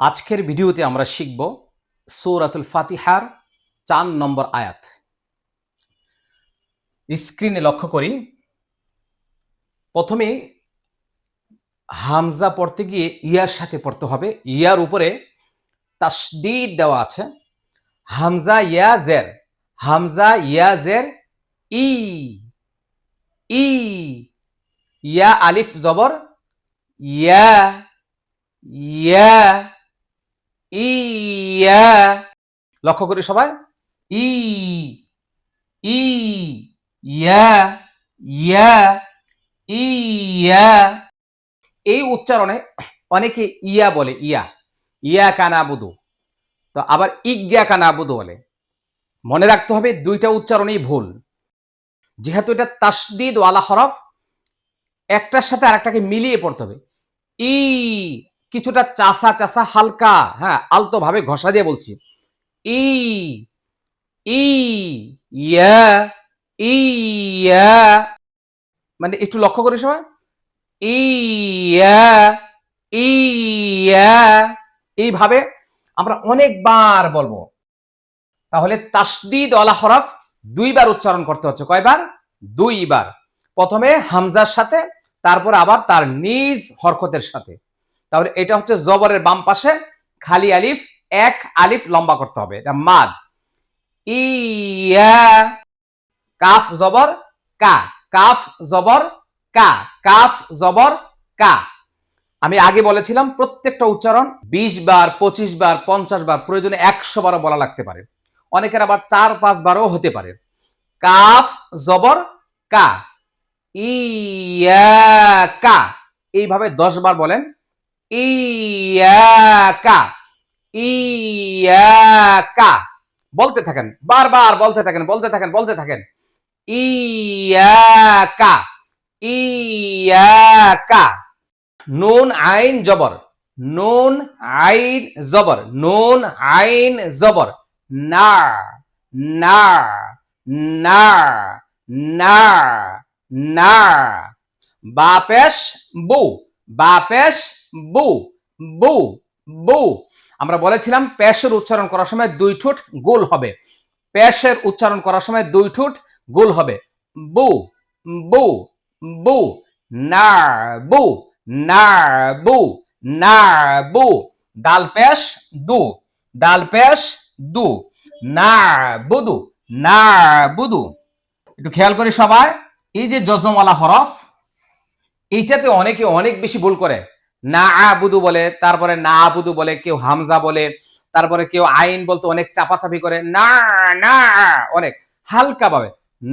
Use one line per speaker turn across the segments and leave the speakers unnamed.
আজকের ভিডিওতে আমরা শিখব সূরাতুল ফাতিহার ৪ নম্বর আয়াত। স্ক্রিনে লক্ষ্য করি, প্রথমে হামজা পড়তে গিয়ে ইয়ার সাথে পড়তে হবে। ইয়ার উপরে তাসদীদ দেওয়া আছে। হামজা ইয়া জের, হামজা ইয়া জের ই, ই, ইয়া আলিফ জবর ইয়া, ইয়া, ইয়া। লক্ষ্য করি সবাই, ই, ই, ইয়া, ইয়া, ইয়া। এই উচ্চারণে অনেকে ইয়া বলে, ইয়া, ইয়া কানাবুদু, তো আবার ইজ্ঞা কানাবুদু বলে। মনে রাখতে হবে দুইটা উচ্চারণেই ভুল, যেহেতু এটা তাসদীদ ওয়ালা হরফ, একটার সাথে আরেকটাকে মিলিয়ে পড়তে হবে। ই কিছুটা চাসা চাসা হালকা, হ্যাঁ, আলতো ভাবে ঘষা দিয়ে বলছি। ই, ই, ইয়া, ইয়া। মানে একটু লক্ষ্য করে সবাই, ইয়া, ইয়া। এইভাবে আমরা অনেকবার বলবো। তাহলে তাসদীদ ওয়ালা হরফ দুইবার উচ্চারণ করতে হচ্ছে। কয়বার? দুইবার। প্রথমে হামজার সাথে, তারপর আবার তার নিজ হরকতের সাথে। তাহলে এটা হচ্ছে জবরের বাম পাশে খালি আলিফ, এক আলিফ লম্বা করতে হবে, এটা মাদ। ইয়া, কাফ জবর কা, কাফ জবর কা, কাফ জবর কা। আমি আগে বলেছিলাম প্রত্যেকটা উচ্চারণ 20 বার, 25 বার, 50 বার, প্রয়োজনে 100 বারও বলা লাগতে পারে। অনেকের আবার 4-5 বারও হতে পারে। কাফ জবর কা, ইয়াকা, এইভাবে 10 বার বলেন। ইয়াকা, ইয়াকা, বলতে থাকেন, বারবার বলতে থাকেন, বলতে থাকেন, বলতে থাকেন। ইয়াকা, ইয়াকা। নুন আইন জবর, নুন আইন জবর, নুন আইন জবর না, না, না, না, না। বা পেশ বু, বা পেশ বু, বু, বু। আমরা বলেছিলাম পেশের উচ্চারণ করার সময় দুই ঠোঁট গোল হবে। পেশের উচ্চারণ করার সময় দুই ঠোঁট গোল হবে। বু, বু, বু, না, বু, না, বু, না, বু। দাল পেশ দু, দাল পেশ দু, না বুদু, না বুদু। একটু খেয়াল করি সবাই, এই যে জজমওয়ালা হরফ, এইটাতে অনেকে অনেক বেশি ভুল করে। না আবুদু বলে, তারপরে না আবুদু বলে, কেউ হামজা বলে, তারপরে কেউ আইন বলতে অনেক চাপাচাপি করে। না, না, অনেক হালকা ভাবে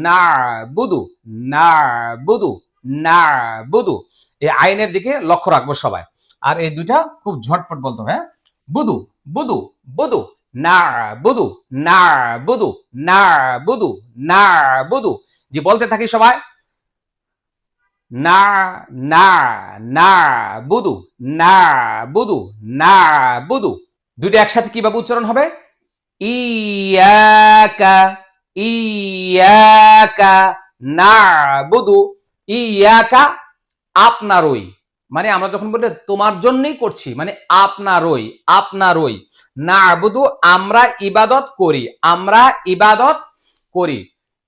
না বুদু, না বুদু, না বুদু। এই আইনের দিকে লক্ষ্য রাখবো সবাই। আর এই দুইটা খুব ঝটপট বলতো, হ্যাঁ, বুদু, বুদু, বুদু, না বুদু, না বুদু, না বুদু, না বুদু। যে বলতে থাকি সবাই, না, না, না বুদু, না বুদু, না বুদু। দুইটা একসাথে কিভাবে উচ্চারণ হবে? ইয়াকা, ইয়াকা না বুদু, ইয়াকা আপনারই। মানে আমরা যখন বলি তোমার জন্যই করছি, মানে আপনারই, আপনারই। না বুদু আমরা ইবাদত করি, আমরা ইবাদত করি।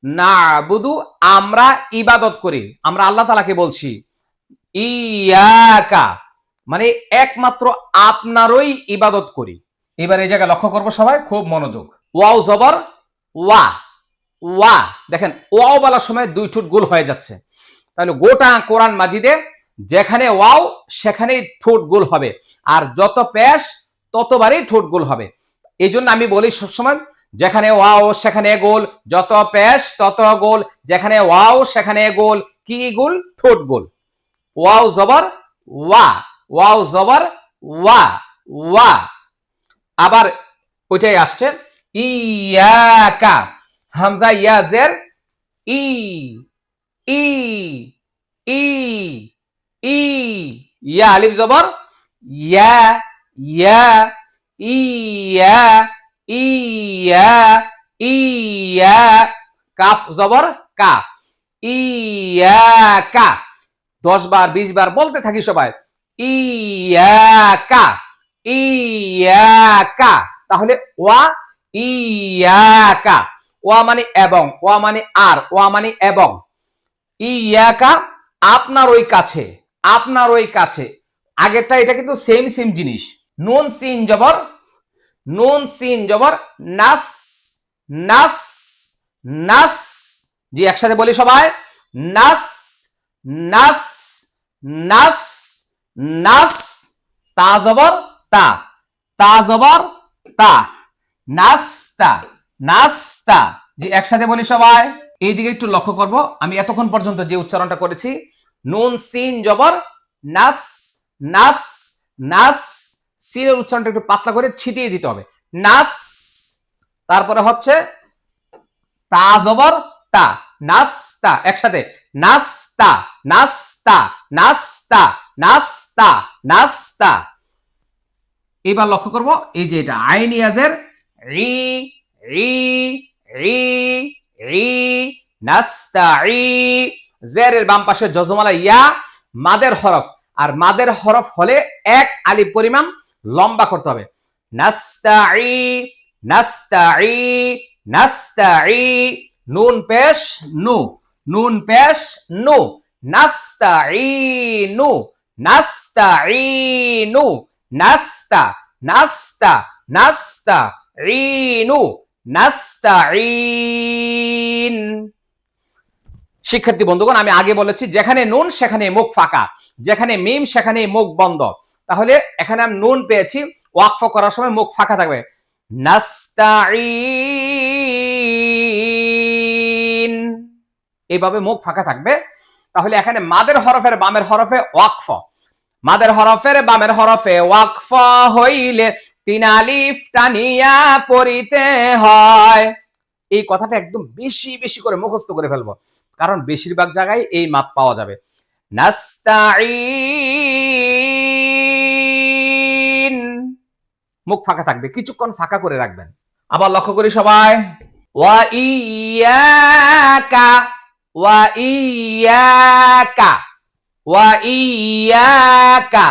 না বুদু আমরা ইবাদত করি, আমরা আল্লাহ তাআলাকে বলছি। ইয়াকা মানে একমাত্র আপনারই ইবাদত করি। এবার এই জায়গায় লক্ষ্য করবো সবাই, খুব মনোযোগ। ওয়াও জবর ওয়া, ওয়া। দেখেন ওয়াও বলার সময় দুই ঠোঁট গোল হয়ে যাচ্ছে। তাহলে গোটা কোরআন মাজিদে যেখানে ওয়াও সেখানেই ঠোঁট গোল হবে, আর যত পেশ ততবারই ঠোঁট গোল হবে। এই জন্য আমি বলি সবসময়, যেখানে ওয়াও সেখানে গোল, যত পেশ তত গোল, যেখানে ওয়াও সেখানে গোল। কি গোল? ঠোঁট গোল। ওয়াও জবর ওয়া, ওয়াও জবর ওয়া, ওয়া। আবার ওইটাই আসছে ইয়াকা, হামজা ইয়া জের ই, ই, ই, ই, ইয়া আলিফ জবর ইয়া, ইয়া, ইয়া, ইয়া, ইয়া। কাফ জবর কা, ইয়াকা। 10 বার 20 বার বলতে থাকি সবাই, ইয়াকা, ইয়াকা। তাহলে ওয়া ইয়াকা, ওয়া মানে এবং, ওয়া মানে আর, ওয়া মানে এবং। ইয়াকা আপনার ওই কাছে, আপনার ওই কাছে। আগেরটা এটা কিন্তু সেম সেম জিনিস। নুন সিন জবর, নুন সিন জবর নাস, নাস, নাস। জি একসাথে বলি সবাই, নাস, নাস, নাস, নাস। তা জবর তা, তা জবর তা, নাস্তা, নাস্তা। জি একসাথে বলি সবাই। এইদিকে একটু লক্ষ্য করব, আমি এতক্ষণ পর্যন্ত যে উচ্চারণটা করেছি, নুন সিন জবর নাস, নাস, নাস। সিনের উচ্চারণটা একটু পাতলা করে ছিটিয়ে দিতে হবে, নাস। তারপরে হচ্ছে তা জবর তা, নাস্তা। একসাথে নাস্তা, নাস্তা, নাস্তা, নাস্তা, নাস্তা। এবার লক্ষ্য করব, এই যে এটা আইন ইয়াজের ই, ই, ই, ই, নাস্তাই। জেরের বাম পাশে জজমালা ইয়া, মাদের হরফ। আর মাদের হরফ হলে এক আলিফ পরিমাণ লম্বা করতে হবে। নাস্তাই, নাস্তাই, নাস্তাই। নুন পেশ নু, নুন পেশ নু, নাস্তাইনু, নাস্তাইনু, নাস্তা, নাস্তা, নাস্তা, ইনু, নাস্তাইন। শিক্ষার্থী বন্ধুগণ, আমি আগে বলেছি যেখানে নুন সেখানে মুখ ফাঁকা, যেখানে মিম সেখানে মুখ বন্ধ। তাহলে এখানে আমি নুন পেয়েছি, ওয়াকফ করার সময় মুখ ফাঁকা থাকবে, নাস্তাইন। এইভাবে মুখ ফাঁকা থাকবে। তাহলে এখানে মাদের হরফের বামের হরফে ওয়াকফ, মাদের হরফের বামের হরফে ওয়াকফ হইলে তিন আলিফ টানিয়া পড়িতে হয়। এই কথাটা একদম বেশি বেশি করে মুখস্থ করে ফেলবো, কারণ বেশিরভাগ জায়গায় এই মাপ পাওয়া যাবে। নাস্তাইন, মুখ ফাঁকা থাকবে, কিছুক্ষণ ফাঁকা করে রাখবেন। আবার লক্ষ্য করি সবাই, ওয়া ইয়াকা, ওয়া ইয়াকা, ওয়া ইয়াকা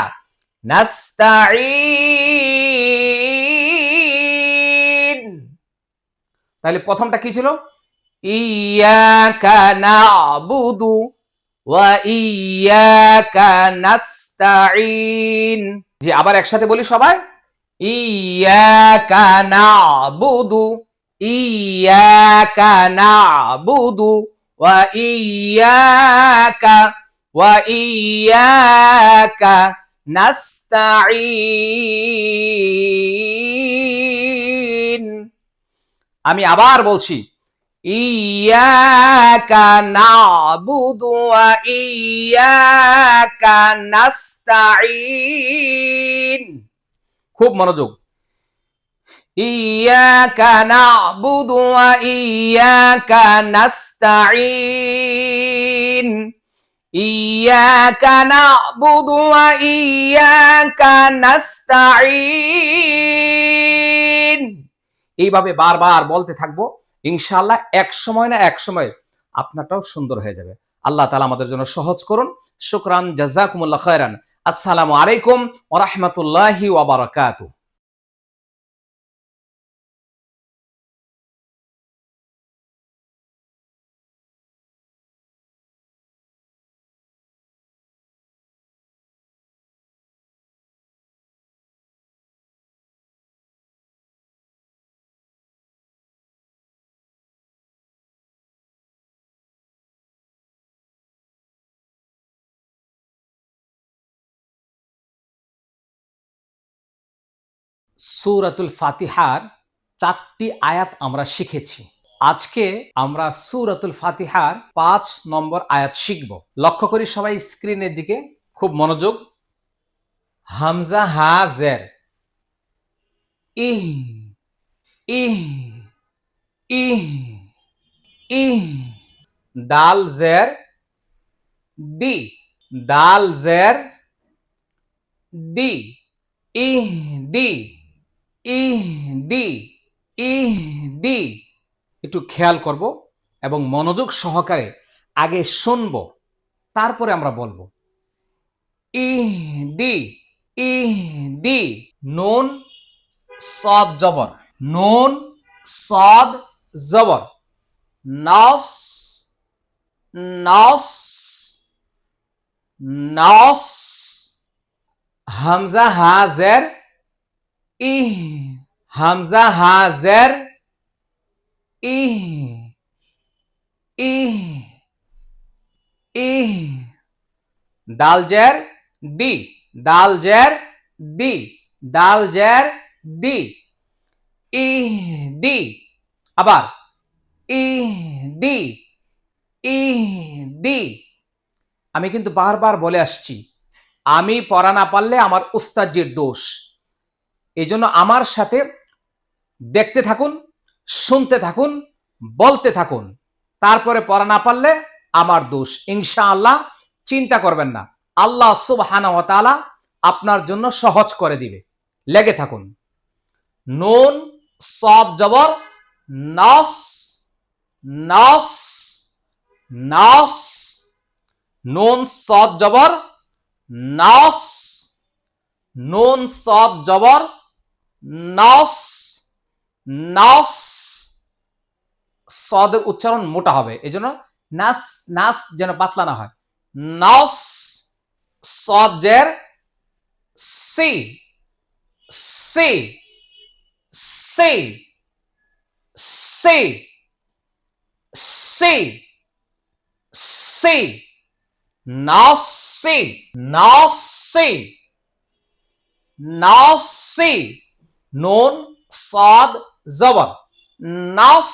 নাস্তাইন। তাহলে প্রথমটা কি ছিল? ইয়াকা নাবুদু ওয়া ইয়াকা নাস্তাইন। জি আবার একসাথে বলি সবাই, ইয়াকা নাবুদু, ইয়াকা নাবুদু ওয়া ইয়াকা, ওয়া ইয়াকা নাস্তাইন। আমি আবার বলছি, ইয়াকা নাবুদু ওয়া ইয়াকা নাস্তাইন। খুব মনোযোগ। ইয়াকা নাবুদু ওয়া ইয়াকা নাস্তাইন, ইয়াকা নাবুদু ওয়া ইয়াকা নাস্তাইন। এইভাবে বারবার বলতে থাকবো, ইনশাআল্লাহ এক সময় না এক সময় আপনারটাও সুন্দর হয়ে যাবে। আল্লাহ তাআলা আমাদের জন্য সহজ করুন। শুকরান, জাযাকুমুল্লাহ খায়রান। আসসালামু আলাইকুম ওয়া রাহমাতুল্লাহি ওয়া বারাকাতুহু। সূরাতুল ফাতিহার 4টি আয়াত আমরা শিখেছি। আজকে আমরা সূরাতুল ফাতিহার 5 নম্বর আয়াত শিখব। লক্ষ্য করি সবাই স্ক্রিনের দিকে, খুব মনোযোগ। হামজা হা জের, ইহ, ইহ, ইহ, ইহ। দাল জের দি, দাল জের দি, ইহ দি, ইহ দি, ইহ দি। একটু খেয়াল করব এবং মনোযোগ সহকারে আগে শুনবো, তারপরে আমরা বলবো। ইহ দি, ইহদি, নুন সদ জবর, নুন সদ জবর, নাস, নাস, নাস, হামজা হাজের ইহ, হামজা হাজের ইহ, ইহ, ইহ, দাল জের দি, দাল জের দি, দাল জের দি, ইহ দি, আবার ইহ দি, ইহ দি। আমি কিন্তু বারবার বলে আসছি, আমি পড়া না পারলে আমার উস্তাদজির দোষ। এই জন্য আমার সাথে দেখতে থাকুন, শুনতে থাকুন, বলতে থাকুন, তারপরে পড়া না পারলে আমার দোষ। ইনশাআল্লাহ চিন্তা করবেন না, আল্লাহ সুবহানাহু ওয়া তাআলা আপনার জন্য সহজ করে দিবে। লেগে থাকুন। নুন সদ জবর নাস, নাস, নাস, নুন সদ জবর নাস, নুন সদ জবর নাস, নাস, সদের উচ্চারণ মোটা হবে, এজন্য নাস, নাস যেন পাতলা না হয়। নাস, সদ জের সি, সি, সি, সি, সি, সি, নাসি, নাসি, নাসি, নুন সদ জবর নাস,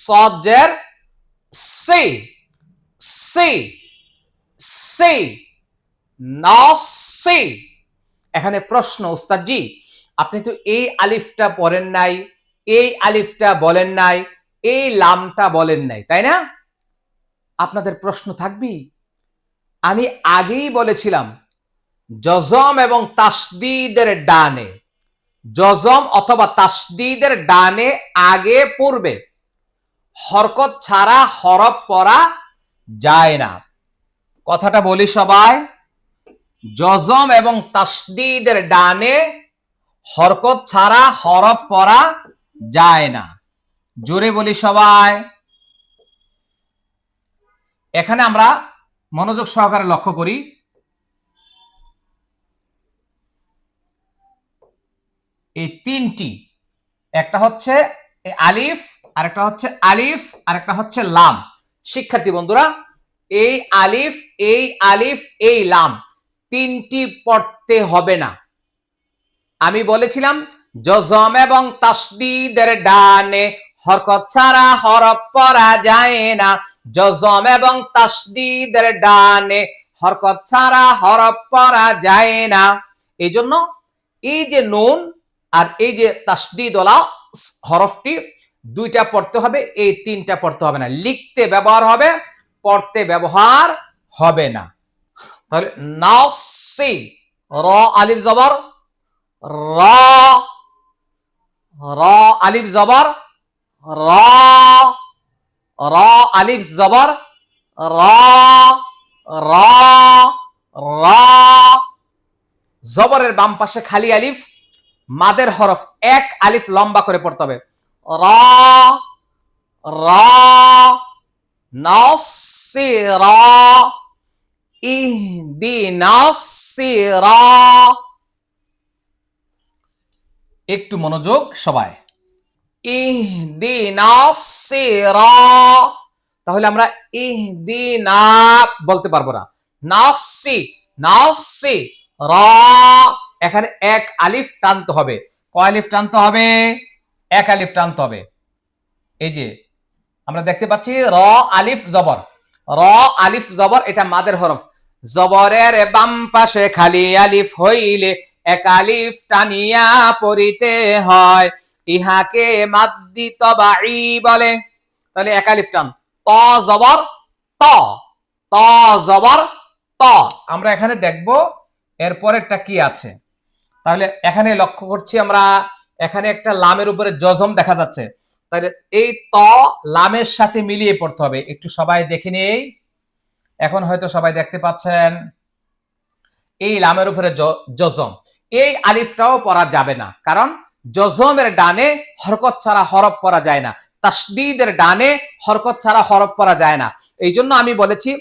সদ জের সি, সি, সি, নাসি। এখানে প্রশ্ন, উস্তাদজি আপনি তো এই আলিফটা পড়েন নাই, এই আলিফটা বলেন নাই, এই লামটা বলেন নাই, তাই না? আপনাদের প্রশ্ন থাকবি। আমি আগেই বলেছিলাম জজম এবং তাসদীদের ডানে, জজম অথবা তাসদীদের ডানে আগে পড়বে, হরকত ছাড়া হরফ পড়া যায় না। কথাটা বলি সবাই, জজম এবং তাসদীদের ডানে হরকত ছাড়া হরফ পড়া যায় না। জোরে বলি সবাই। এখানে আমরা মনোযোগ সহকারে লক্ষ্য করি, এই তিনটি, একটা হচ্ছে আলিফ, আরেকটা হচ্ছে আলিফ, আরেকটা হচ্ছে লাম। শিক্ষার্থী বন্ধুরা, এই আলিফ, এই আলিফ, এই লাম তিনটি পড়তে হবে না। আমি বলেছিলাম জজম এবং তাসদীদের ডানে হরকত ছাড়া হরফ পড়া যায় না, জজম এবং তাসদীদের ডানে হরকত ছাড়া হরফ পড়া যায় না। এই জন্য এই যে নুন আর এই যে তাসদীদওয়ালা হরফটি দুইটা পড়তে হবে, এই তিনটা পড়তে হবে না। লিখতে ব্যবহার হবে, পড়তে ব্যবহার হবে না। তাহলে নাসি, র আলিফ জবর র, র আলিফ জবর র, র আলিফ জবর র, র, র, জবরের বাম পাশে খালি আলিফ, মাদের হরফ এক আলিফ লম্বা করে পড়তে হবে। র, র, নাসির, ইহদিনাস সিরাত। একটু মনোযোগ সবাই। ইহদিনাস সিরাত, তাহলে আমরা ইহদিনা বলতে পারবো না, নাসি, নাসি র, এখানে এক আলিফ টানতে হবে। কয় আলিফ টানতে হবে? এক আলিফ টানতে হবে। এই যে আমরা দেখতে পাচ্ছি র আলিফ জবর, র আলিফ জবর, এটা মাদের হরফ। জবরের বাম পাশে খালি আলিফ হইলে এক আলিফ টানিয়া পড়িতে হয়, ইহাকে মাদ্দি তবাই বলে। তাহলে এক আলিফ টান, ত জবর ত, ত জবর ত। আমরা এখানে দেখব এরপরেরটা কি আছে। তাহলে এখানে লক্ষ্য করছি আমরা, এখানে একটা লামের উপরে জজম দেখা যাচ্ছে, তাহলে এই ত লামের সাথে মিলিয়ে পড়তে হবে। একটু সবাই দেখে নেই, এখন হয়তো সবাই দেখতে পাচ্ছেন। এই লামের উপরে জজম, এই আলিফটাও পড়া যাবে না, কারণ জজমের ডানে হরকত ছাড়া হরফ পড়া যায় না, তাসদীদের ডানে হরকত ছাড়া হরফ পড়া যায় না। এই জন্য আমি বলেছি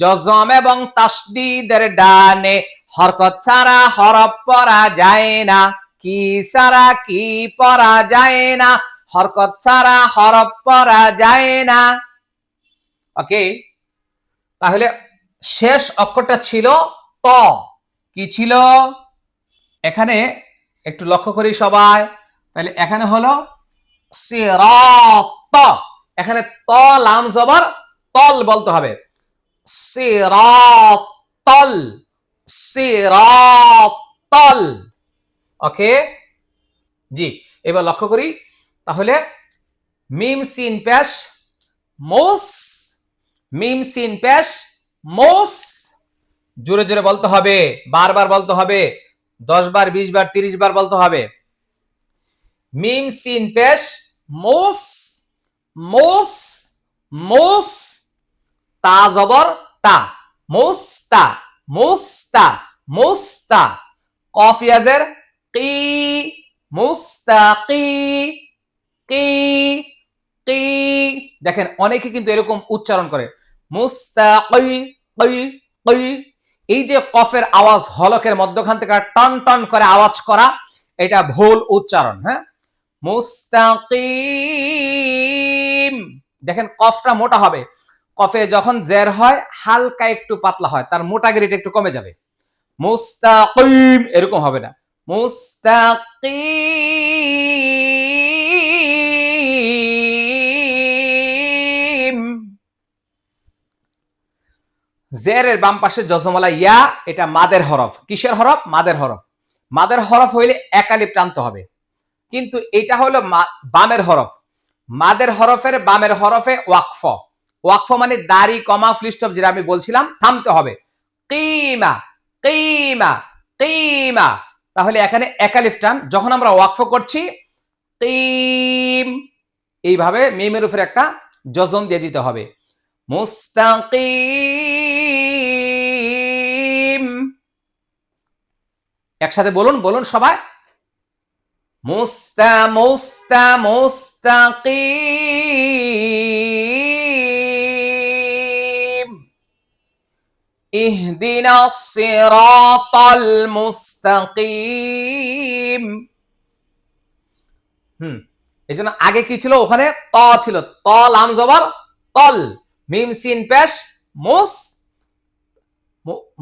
জজম এবং তাসদীদের ডানে হরকত ছাড়া হরফ পড়া যায় না। কি ছাড়া কি পড়া যায় না, হরকত ছাড়া হরফ পড়া যায় না। ওকে, তাহলে শেষ অক্ষরটা ছিল ত। কি ছিল এখানে একটু লক্ষ্য করি সবাই, তাহলে এখানে হলো সিরাত, এখানে ত লাম জবর তল বলতে হবে, সিরাতল, সিরাতল। ওকে জি, এবার লক্ষ্য করি, তাহলে মিম সিন পেশ মোস, মিম সিন পেশ মোস, জোরে জোরে বলতে হবে, বারবার বলতে হবে, 10 বার 20 বার 30 বার বলতে হবে। মিম সিন পেশ মোস, মোস, মোস, তা জবর তা, মোস্তা, মোস্তা, মোস্তা, কফ ইয়াজের কি, মুস্তাকি, কি, কি। দেখেন অনেকে কিন্তু এরকম উচ্চারণ করে মুস্তাকি, কি, কি। এই যে কফের আওয়াজ হলকের মধ্যখান থেকে টন টন করে আওয়াজ করা, এটা ভুল উচ্চারণ। হ্যাঁ, মুস্তাকিম, দেখেন কফটা মোটা হবে, কফে যখন জের হয় হালকা একটু পাতলা হয়, তার মোটাগিরিটা একটু কমে যাবে। মুস্তাকিম এরকম হবে না, মুস্তাকিম। জেরের বাম পাশে জজমওয়ালা ইয়া, এটা মাদের হরফ। কিসের হরফ? মাদের হরফ। মাদের হরফ হইলে এক আলিফ টানতে হবে, কিন্তু এটা হলো বামের হরফ। মাদের হরফের বামের হরফে ওয়াকফ, ওয়াকফ মানে দাড়ি কমা ফুল স্টপ, যেটা আমি বলছিলাম থামতে হবে। কিমা, কিমা, কিমা। তাহলে এখানে এক আলিফ টান, যখন আমরা ওয়াকফ করছি কিম, এইভাবে মিমের উপরে একটা জজম দিয়ে দিতে হবে। মুস্তাকিম, একসাথে বলুন, বলুন সবাই, মুস্তা মুস্তা মুস্তাকিম, ইহদিনাস সিরাতাল মুস্তাকিম। এজন্য আগে কি ছিল, ওখানে ত ছিল, ত লাম জবর তল, মিম সিন পেশ মুস,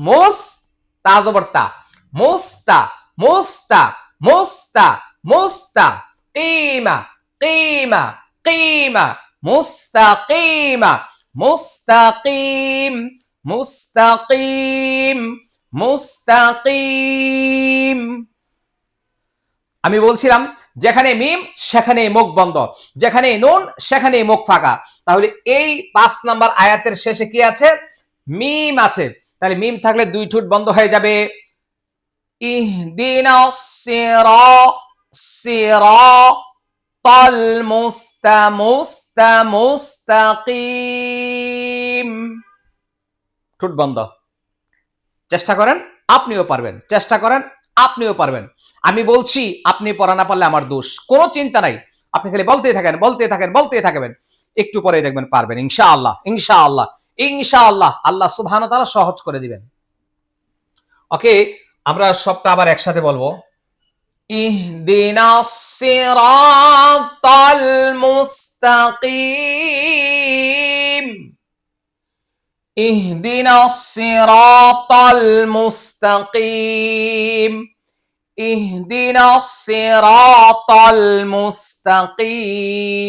মুস, তা জবর তা, মুস্তা, মুস্তা, মুস্তা, মুস্তা, কিমা, কিমা, কিমা, মুস্তাকিমা, মুস্তাকিম, মুস্তাকিম, মুস্তাকিম। আমি বলছিলাম যেখানে মিম সেখানে মুখ বন্ধ, যেখানে নুন সেখানে মুখ ফাঁকা। তাহলে এই 5 নাম্বার আয়াতের শেষে কি আছে? মিম আছে। তাহলে মিম থাকলে 2 ঠোঁট বন্ধ হয়ে যাবে। ইহদিনাস সিরাতাল মুস্তাকিম, ঠোঁট বন্ধ। চেষ্টা করেন, আপনিও পারবেন, চেষ্টা করেন, আপনিও পারবেন। আমি বলছি, আপনি পড়া না পারলে আমার দোষ, কোনো চিন্তা নাই। আপনি খালি বলতেই থাকেন, বলতেই থাকেন, বলতেই থাকবেন, একটু পরে দেখবেন পারবেন ইনশাআল্লাহ, ইনশাআল্লাহ, ইনশাআল্লাহ। আল্লাহ সুবহানাহু ওয়া তাআলা সহজ করে দিবেন। ওকে, আমরা সবটা আবার একসাথে বলবো। ইহদিনাস সিরাতাল মুস্তাকিম, ইহদিনাস সিরাতাল মুস্তাকিম, ইহদিনাস সিরাতাল মুস্তাকিম।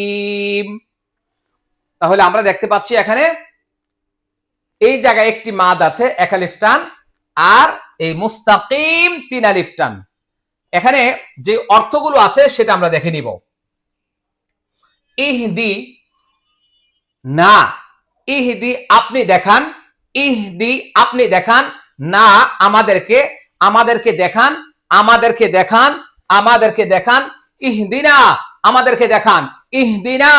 তাহলে আমরা দেখতে পাচ্ছি এখানে এই জায়গায় একটি মাদ আছে, এক আলিফ টান, আর এই মুস্তাকিম 3 আলিফ টান। এখানে যে অর্থগুলো আছে সেটা আমরা দেখে নিব। ইহদি না, ইহদি আপনি দেখান, ইহদি আপনি দেখান, না আমাদেরকে, আমাদেরকে দেখান, আমাদেরকে দেখান, আমাদেরকে দেখান, ইহদিনা আমাদেরকে দেখান, ইহদিনা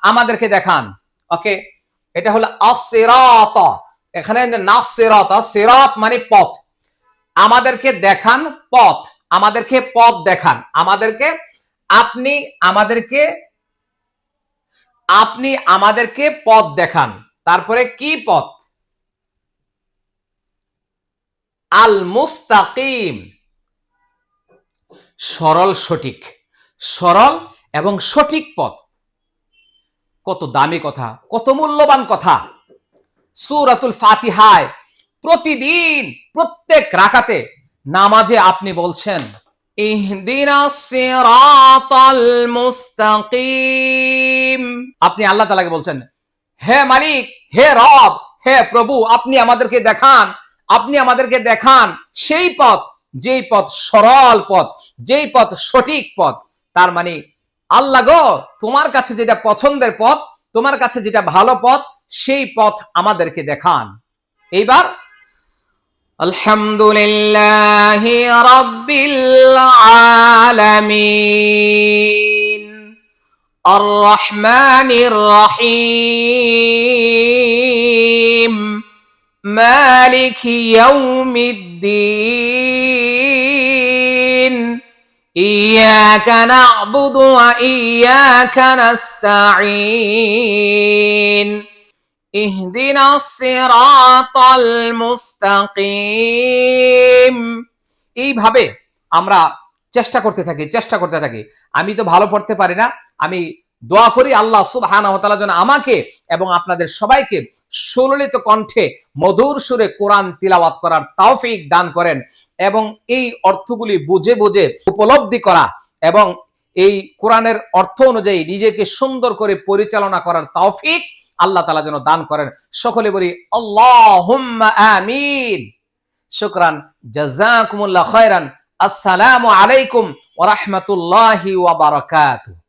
আমাদেরকে দেখান। ওকে, এটা হলো আসিরাত। এখানে নাসিরাত, সিরাত মানে পথ, আমাদেরকে দেখান পথ, আমাদেরকে পথ দেখান, আমাদেরকে আপনি আমাদেরকে আপনি আমাদেরকে পথ দেখান। তারপরে কি পথ? আল মুস্তাকিম, সরল সঠিক, সরল এবং সঠিক পথ। কত দামি কথা, কত মূল্যবান কথা। সূরাতুল ফাতিহায় প্রতিদিন প্রত্যেক রাকাতে নামাজে আপনি বলছেন ইহদিনাস সিরাতাল মুস্তাকিম। আপনি আল্লাহ তাআলাকে বলছেন, হে মালিক, হে রব, হে প্রভু, আপনি আমাদেরকে দেখান, আপনি আমাদেরকে দেখান সেই পথ, যেই পথ সরল পথ, যেই পথ সঠিক পথ। তার মানে আল্লাহ গো, তোমার কাছে যেটা পছন্দের পথ, তোমার কাছে যেটা ভালো পথ, সেই পথ আমাদেরকে দেখান। এইবার আলহামদুলিল্লাহি রাব্বিল আলামিন আর রহমানির রহিম মালিকি ইয়াউমিদ্দিন ইয়্যাকা না'বুদু ওয়া ইয়্যাকা নাস্তাঈন ইহদিনাস সিরাতাল মুস্তাকিম। এইভাবে আমরা চেষ্টা করতে থাকি। আমি তো ভালো পড়তে পারি না, আমি দোয়া করি আল্লাহ সুবহানাহু ওয়া তাআলা যেন আমাকে এবং আপনাদের সবাইকে সুললিত কণ্ঠে মধুর সুরে কোরআন তিলাওয়াত করার তৌফিক দান করেন এবং এই অর্থগুলি বুঝে বুঝে উপলব্ধি করা এবং এই কোরআনের অর্থ অনুযায়ী নিজেকে সুন্দর করে পরিচালনা করার তৌফিক আল্লাহ তাআলা যেন দান করেন। সকলে বলি আল্লাহুম্মা আমিন। শুকরান, জাযাকুমুল্লাহ খায়রান। আসসালামু আলাইকুম ওয়া রাহমাতুল্লাহি ওয়া বারাকাতুহু।